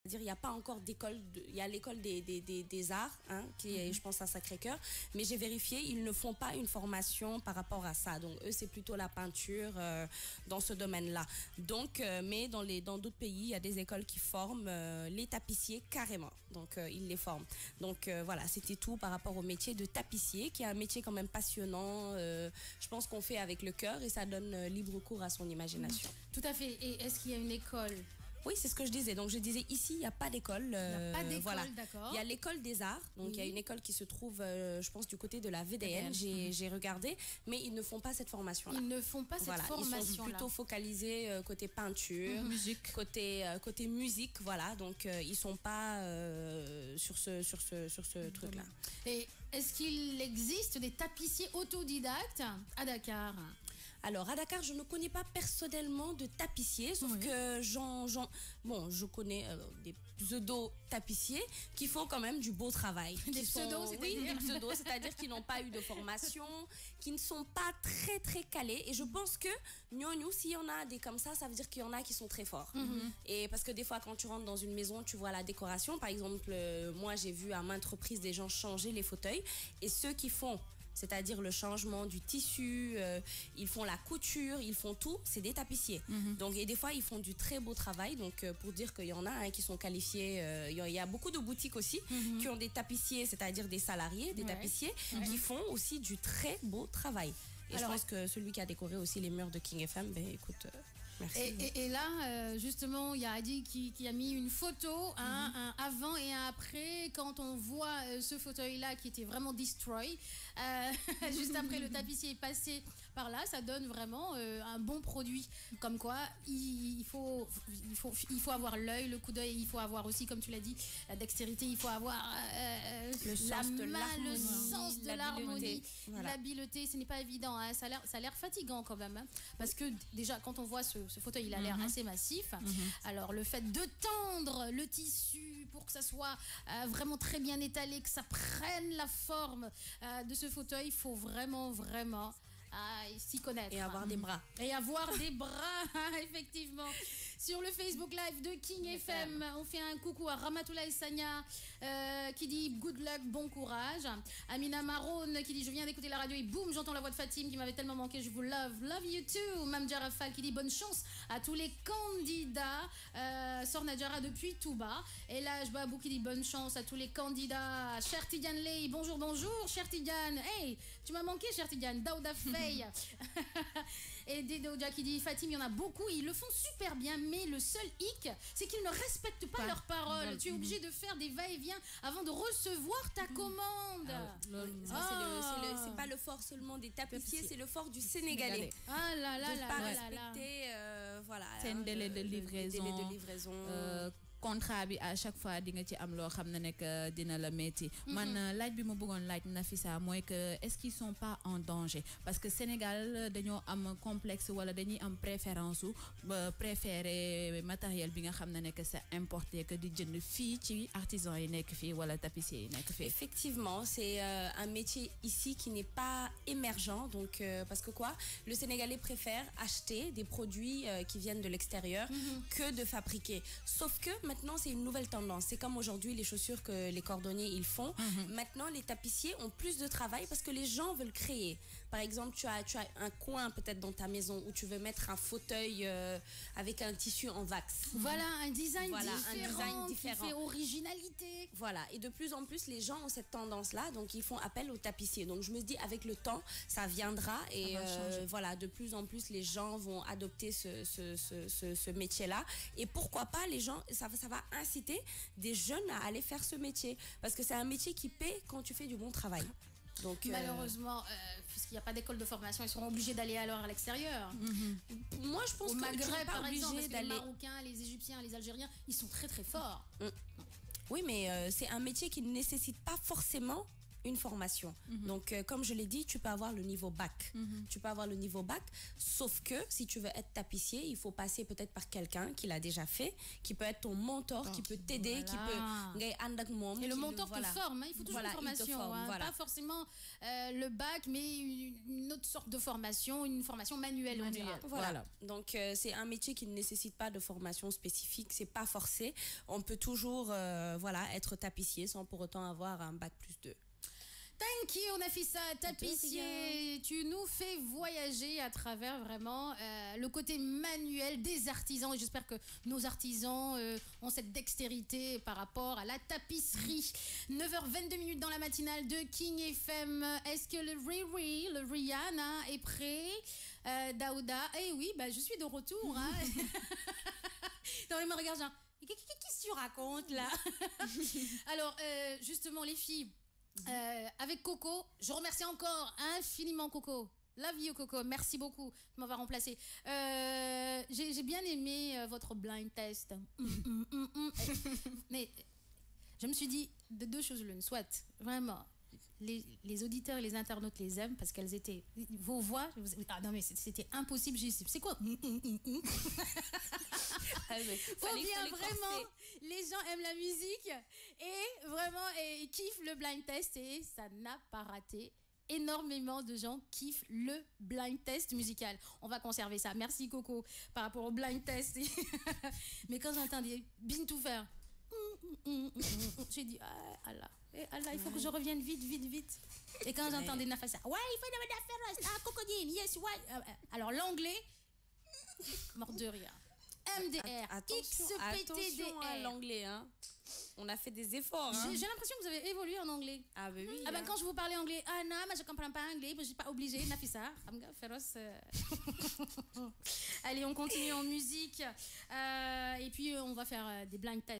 C'est-à-dire, il n'y a pas encore d'école, il y a l'école des arts, hein, qui est, je pense, à Sacré-Cœur, mais j'ai vérifié, ils ne font pas une formation par rapport à ça. Donc, eux, c'est plutôt la peinture dans ce domaine-là. Donc, mais dans d'autres pays, il y a des écoles qui forment les tapissiers carrément. Donc, ils les forment. Donc, voilà, c'était tout par rapport au métier de tapissier, qui est un métier quand même passionnant. Je pense qu'on fait avec le cœur et ça donne libre cours à son imagination. Tout à fait. Et est-ce qu'il y a une école? Oui, c'est ce que je disais. Donc, je disais ici, il n'y a pas d'école. Il n'y a pas d'école, voilà. d'accord. Il y a l'école des arts. Donc, il y a une école qui se trouve, je pense, du côté de la VDN. J'ai regardé, mais ils ne font pas cette formation-là. Ils ne font pas cette formation-là. Ils sont plutôt focalisés côté peinture, côté musique, voilà. Donc, ils ne sont pas sur ce truc-là. Et est-ce qu'il existe des tapissiers autodidactes à Dakar? Alors, à Dakar, je ne connais pas personnellement de tapissiers, sauf que je connais des pseudo-tapissiers qui font quand même du beau travail. Des pseudos, c'est-à-dire qu'ils n'ont pas eu de formation, qui ne sont pas très, très calés. Et je pense que, s'il y en a des comme ça veut dire qu'il y en a qui sont très forts. Et parce que des fois, quand tu rentres dans une maison, tu vois la décoration. Par exemple, moi, j'ai vu à maintes reprises des gens changer les fauteuils. Et ceux qui font... c'est-à-dire le changement du tissu, ils font la couture, ils font tout, c'est des tapissiers. Donc, et des fois, ils font du très beau travail. Donc, pour dire qu'il y en a qui sont qualifiés, il y a beaucoup de boutiques aussi qui ont des tapissiers, c'est-à-dire des salariés, des tapissiers, qui font aussi du très beau travail. Et alors, je pense que celui qui a décoré aussi les murs de King FM, ben écoute... Merci. Et là, justement, il y a Adi qui a mis une photo, un avant et un après, quand on voit ce fauteuil-là qui était vraiment destroy. Juste après, le tapissier est passé par là, ça donne vraiment un bon produit. Comme quoi, il faut avoir l'œil, le coup d'œil, il faut avoir aussi, comme tu l'as dit, la dextérité, il faut avoir le sens de l'harmonie, l'habileté. Ce n'est pas évident, hein. Ça a l'air fatigant quand même, hein. Parce que déjà, quand on voit ce fauteuil, il a l'air assez massif. Alors, le fait de tendre le tissu pour que ça soit vraiment très bien étalé, que ça prenne la forme de ce fauteuil, il faut vraiment s'y connaître. Et avoir des bras. Et avoir des bras, effectivement. Sur le Facebook Live de King FM, on fait un coucou à Ramatoulaye Sanya qui dit good luck, bon courage. Amina Maroun qui dit je viens d'écouter la radio et boum, j'entends la voix de Fatim qui m'avait tellement manqué, je vous love you too. Mam Jarafal qui dit bonne chance à tous les candidats. Sor Nadjara depuis Touba. Et là, Babou qui dit bonne chance à tous les candidats. Cher Tidiane Ley, bonjour, cher Tidiane. Hey, tu m'as manqué, cher Tidiane. Daouda Et Dédouja qui dit Fatim, il y en a beaucoup, ils le font super bien, mais le seul hic, c'est qu'ils ne respectent pas leurs paroles. Tu es obligé de faire des va-et-vient avant de recevoir ta commande. C'est pas le fort seulement des tapissiers, c'est le fort du Sénégalais. Ah là là de là pas là respecter, voilà. C'est un délai de livraison. Contrat bi à chaque fois di nga ci am loo xam ne nekk dina la metti man laaj bi ma bëggoon laaj Nafisa mooy que est-ce qu'ils sont pas en danger parce que Sénégal dañoo am complexe wala dañuy am préférence ou préférer matériel bi nga xam ne nekk c'est importé que di jënd fii ci artisans yi nekk fii wala tapissiers yi nekk fii. Effectivement, c'est un métier ici qui n'est pas émergent, donc parce que quoi, le Sénégalais préfère acheter des produits qui viennent de l'extérieur que de fabriquer. Sauf que maintenant, c'est une nouvelle tendance. C'est comme aujourd'hui les chaussures que les cordonniers ils font. Maintenant, les tapissiers ont plus de travail parce que les gens veulent créer. Par exemple, tu as un coin peut-être dans ta maison où tu veux mettre un fauteuil avec un tissu en wax. Voilà, un design différent. Qui fait originalité. Voilà, et de plus en plus, les gens ont cette tendance-là, donc ils font appel aux tapissiers. Donc je me dis, avec le temps, ça viendra et voilà, de plus en plus, les gens vont adopter ce métier-là. Et pourquoi pas, les gens, ça va inciter des jeunes à aller faire ce métier. Parce que c'est un métier qui paie quand tu fais du bon travail. Donc, malheureusement, puisqu'il n'y a pas d'école de formation, ils seront obligés d'aller alors à l'extérieur. Moi, je pense au Maghreb, pas par exemple, parce que d'aller. les Marocains, les Égyptiens, les Algériens, ils sont très très forts. Oui, mais c'est un métier qui ne nécessite pas forcément une formation. Donc, comme je l'ai dit, tu peux avoir le niveau bac. Tu peux avoir le niveau bac, sauf que si tu veux être tapissier, il faut passer peut-être par quelqu'un qui l'a déjà fait, qui peut être ton mentor, qui peut t'aider, qui peut... Et le mentor te forme, il faut toujours une formation. Pas forcément le bac, mais une autre sorte de formation, une formation manuelle, on dira. Voilà. Donc, c'est un métier qui ne nécessite pas de formation spécifique, c'est pas forcé. On peut toujours être tapissier sans pour autant avoir un bac +2. Thank you, Nafissa, tapissier. Tu nous fais voyager à travers vraiment le côté manuel des artisans. Et j'espère que nos artisans ont cette dextérité par rapport à la tapisserie. 9h22 dans la matinale de King FM. Est-ce que le Rihanna est prêt? Daouda, eh oui, je suis de retour. Hein. Non, il me regarde genre, qu'est-ce que tu racontes là? Alors, justement, les filles, avec Coco, je remercie encore infiniment Coco. Love you Coco, merci beaucoup de m'avoir remplacé. J'ai bien aimé votre blind test. Mais je me suis dit de deux choses l'une, soit vraiment les auditeurs et les internautes les aiment parce qu'elles étaient vos voix. Ah non mais c'était impossible. C'est quoi? Faut bien vraiment, les gens aiment la musique et vraiment ils kiffent le blind test et ça n'a pas raté. Énormément de gens kiffent le blind test musical. On va conserver ça. Merci Coco par rapport au blind test. Mais quand j'entendais Bintou faire, j'ai dit Allah, il faut que je revienne vite. Et quand j'entendais Nafissa, ouais, il faut faire cocodine, yes, ouais. Alors l'anglais, mort de rire. MDR, attention à l'anglais, hein. On a fait des efforts. Hein. J'ai l'impression que vous avez évolué en anglais. Ah oui. Quand je vous parlais anglais, non, mais je comprends pas anglais, je suis pas obligée. Nafissa, féroce. Allez, on continue en musique. Et puis on va faire des blind tests.